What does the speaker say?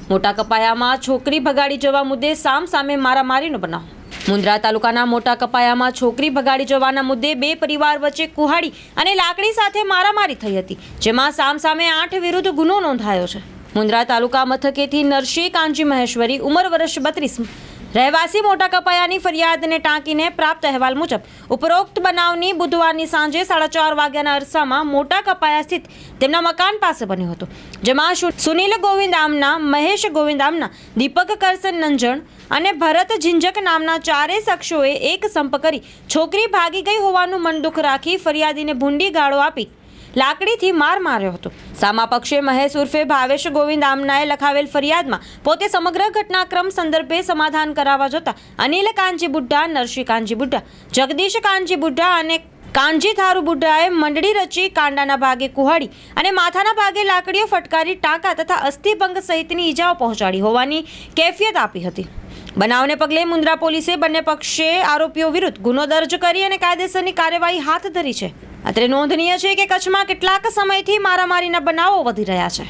મોટા કપાયામાં છોકરી ભગાડી જવા મુદ્દે સામે મારામારીનો બનાવ। મુન્દ્રા તાલુકાના મોટા કપાયામાં છોકરી ભગાડી જવાના મુદ્દે બે પરિવાર વચ્ચે કુહાડી અને લાકડી સાથે મારામારી થઈ હતી, જેમાં સામે 8 વિરુદ્ધ ગુનો નોંધાયો છે। મુન્દ્રા તાલુકા મથકેથી નરસિંહ કાનજી મહેશ્વરી ઉંમર વર્ષ 32 રહેવાસી મોટા કપાયાની ફરિયાદને ટાંકીને પ્રાપ્ત અહેવાલ મુજબ ઉપરોક્ત બનાવની બુધવારની સાંજે 4:30 વાગ્યાના અરસામાં મોટા કપાયા સ્થિત તેમના મકાન પાસે બન્યો હતો, જેમાં સુનિલ ગોવિંદ આમના, મહેશ ગોવિંદ આમના, દીપક કરસન નંજણ અને ભરત ઝિંઝક નામના 4 શખ્સોએ એક સંપ કરી છોકરી ભાગી ગઈ હોવાનું મનદુખ રાખી ફરિયાદીને ભૂંડી ગાળો આપી લાકડીથી માર માર્યો હતો। સામા પક્ષે મહેશ ઉર્ફે ભાવેશ ગોવિંદ આમનાએ લખાવેલ ફરિયાદમાં પોતે સમગ્ર ઘટનાક્રમ સંદર્ભે સમાધાન કરાવવા જતા અનિલ કાનજી બુઢ્ઢા, નરસિંહ કાનજી બુઢ્ઢા, જગદીશ કાનજી બુઢ્ઢા અને કાનજી થારુ બુઢ્ઢાએ મંડળી રચી કાંડાના ભાગે કુહાડી અને માથાના ભાગે લાકડીઓ ફટકારી ટાંકા તથા અસ્થિભંગ સહિતની ઈજાઓ પહોંચાડી હોવાની કેફિયત આપી હતી। બનાવને પગલે મુન્દ્રા પોલીસે બંને પક્ષે આરોપીઓ વિરુદ્ધ ગુનો દર્જ કરી અને કાયદેસરની કાર્યવાહી હાથ ધરી છે। અત્રે નોંધનીય છે કે કચ્છમાં કેટલાક સમયથી મારામારીના બનાવો વધી રહ્યા છે।